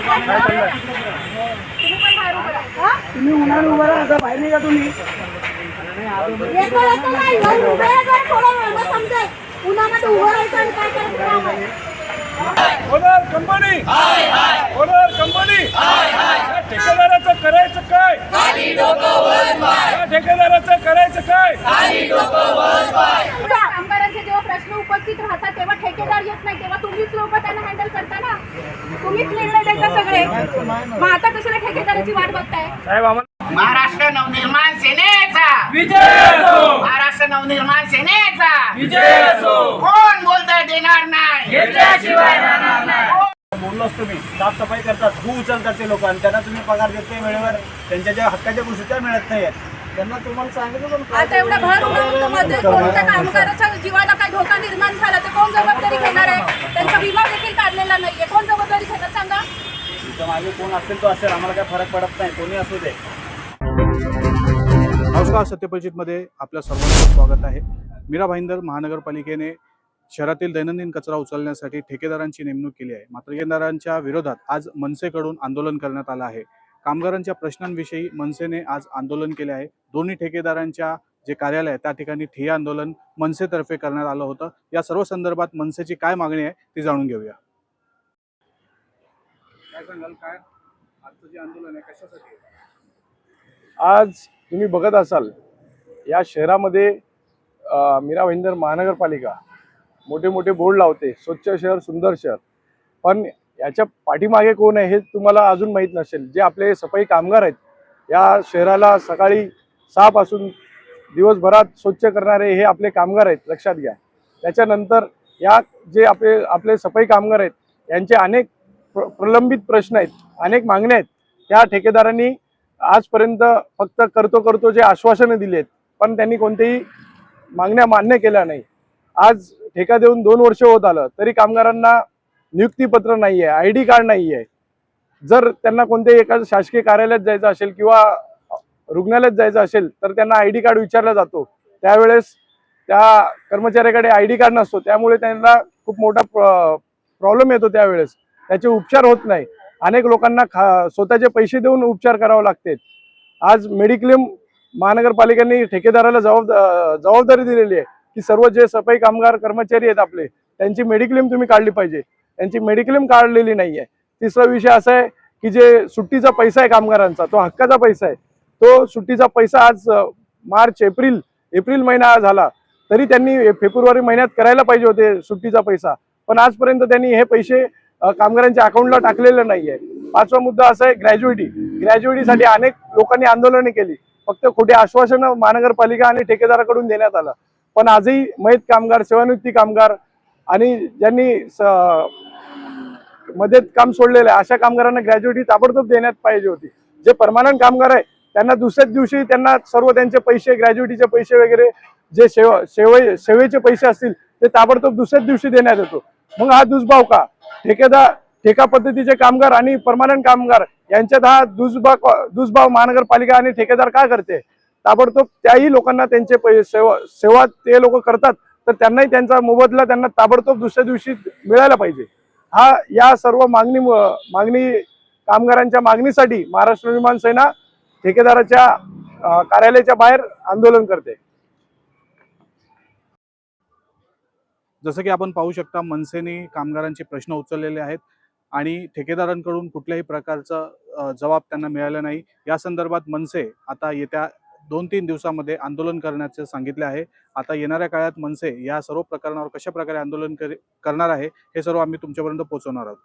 काय चाललंय? तुम्ही उन्हाने उभा राहा, आता बाहेर निघा तुम्ही. उन्हामध्ये उभं राहायचं आणि काय करायचं काम आहे. ओनर कंपनी ओनर कंपनी या ठेकेदाराचं करायचं काय? या ठेकेदाराचं करायचं काय? कामगारांचे जेव्हा प्रश्न उपस्थित राहतात तेव्हा ठेकेदार येत नाही, तेव्हा तुम्हीच लोक त्यांना हँडल करता ना, तुम्हीच निर्णय देता सगळे. मग आता कशाला ठेकेदाराची वाट बघताय? साहेब आम्हाला महाराष्ट्र नवनिर्माण सेनेचा विजय असो, महाराष्ट्र नवनिर्माण सेनेचा विजय असो. कोण बोलता देणार नाही घेतल्याशिवाय राहणार नाही. बोललोच तुम्ही साफसफाई करतात, भू उचलतात ते लोक आणि त्यांना तुम्ही पगार देत नाही वेळेवर. त्यांच्या ज्या हक्काच्या गोष्टी त्या मिळत नाहीत. त्यांना तुम्हाला सांगितलं पण आता एवढ्या भर उन्हामध्ये कोणत्या कामगाराच्या जीवाला काही धोका निर्माण झाला तर कोण जबाबदारी घेणार आहे? त्यांचा विमा देखील काढलेला नाहीये, कोण जबाबदारी घेणार सांगा? तुमच्या मागे कोण असेल तो असेल, आम्हाला काय फरक पडत नाही, कोणी असू दे. नमस्कार, सत्यपरिचितमध्ये आपल्या सर्वांचं स्वागत आहे. मीरा भाईंदर महानगरपालिकेने शहरातील दैनंदिन कचरा उचलण्यासाठी ठेकेदारांची नेमणूक केली आहे. मात्र ठेकेदारांच्या विरोधात आज मनसेकडून आंदोलन करण्यात आलं आहे. कामगारांच्या प्रश्नांविषयी मनसेने आज आंदोलन केले आहे. दोन्ही ठेकेदारांच्या जे कार्यालय आहे त्या ठिकाणी ठिय्या आंदोलन मनसेतर्फे करण्यात आलं होतं. या सर्व संदर्भात मनसेची काय मागणी आहे ती जाणून घेऊया. काय सांगाल, काय आजचं जे आंदोलन आहे कशासाठी? आज तुम्ही बघत असाल या शहरामध्ये मीरा भाईंदर महानगरपालिका मोठे मोठे बोर्ड लावते, स्वच्छ शहर सुंदर शहर, पण याच्या पाठीमागे कोण आहे हे तुम्हाला अजून माहीत नसेल. जे आपले सफाई कामगार आहेत, या शहराला सकाळी 6 पासून दिवसभरात स्वच्छ करणारे हे आपले कामगार आहेत, लक्षात घ्या. त्याच्यानंतर या जे आपले सफाई कामगार आहेत यांचे अनेक प्रलंबित प्रश्न आहेत, अनेक मागण्या आहेत. त्या ठेकेदारांनी आजपर्यंत फक्त करतो जे आश्वासनं दिली आहेत, पण त्यांनी कोणतेही मागण्या मान्य केल्या नाही. आज ठेका देऊन 2 वर्ष होत आलं तरी कामगारांना नियुक्तीपत्र नाही आहे, ID कार्ड नाही आहे. जर त्यांना कोणत्याही एका शासकीय कार्यालयात जायचं असेल किंवा रुग्णालयात जायचं असेल तर त्यांना ID कार्ड विचारला जातो, त्यावेळेस त्या कर्मचाऱ्याकडे ID कार्ड नसतो, त्यामुळे त्यांना खूप मोठा प्रॉब्लेम येतो. त्यावेळेस त्याचे उपचार होत नाही. अनेक लोकांना स्वतःचे पैसे देऊन उपचार करावे लागतात. आज मेडिक्लेम महानगरपालिकेने ठेकेदाराला जबाबदारी दिलेली आहे की सर्व जे सफाई कामगार कर्मचारी आहेत आपले, त्यांची मेडिक्लेम तुम्ही काढली पाहिजे. त्यांची मेडिक्लेम काढलेली नाही आहे. तिसरा विषय असा आहे की जे सुट्टीचा पैसा आहे कामगारांचा, तो हक्काचा पैसा आहे, तो सुट्टीचा पैसा आज मार्च एप्रिल महिना झाला तरी त्यांनी फेब्रुवारी महिन्यात करायला पाहिजे होते सुट्टीचा पैसा, पण आजपर्यंत त्यांनी हे पैसे कामगारांच्या अकाउंटला टाकलेलं नाही आहे. 5वा मुद्दा असा आहे ग्रॅज्युएटीसाठी अनेक लोकांनी आंदोलने केली, फक्त खोटे आश्वासनं महानगरपालिका आणि ठेकेदाराकडून देण्यात आलं. पण आजही मयत कामगार, सेवानिवृत्ती कामगार आणि ज्यांनी मध्ये काम सोडलेलं आहे अशा कामगारांना ग्रॅज्युएटी ताबडतोब देण्यात पाहिजे होती. जे परमनंट कामगार आहे त्यांना दुसऱ्याच दिवशी त्यांना सर्व त्यांचे पैसे, ग्रॅज्युएटीचे पैसे वगैरे जे सेवेचे पैसे असतील ते ताबडतोब दुसऱ्याच दिवशी देण्यात येतो. मग हा दुष्भाव का? ठेका पद्धतीचे कामगार आणि परमनंट कामगार यांच्यात हा दुष्भाव महानगरपालिका आणि ठेकेदार का करते? ताबडतोब त्याही लोकांना त्यांचे सेवा ते लोक करतात तर त्यांनाही त्यांचा मोबदला त्यांना ताबडतोब दुसऱ्या दिवशी मिळायला पाहिजे. या सर्व मागणी कामगारांच्या मागणीसाठी महाराष्ट्र निर्माण सेना ठेकेदाराच्या कार्यालयाच्या बाहेर आंदोलन करते. जसं की आपण पाहू शकता, मनसेने कामगारांचे प्रश्न उचललेले आहेत आणि ठेकेदारांकडून कुठल्याही प्रकारचा जबाब त्यांना मिळाला नाही. या संदर्भात मनसे आता येत्या 2-3 दिवसामध्ये आंदोलन करण्याचे सांगितले आहे. आता येणाऱ्या काळात मनसे या सर्व प्रकरणावर कशा प्रकारे आंदोलन करणार आहे हे सर्व आम्ही तुमच्यापर्यंत पोहोचवणार आहोत.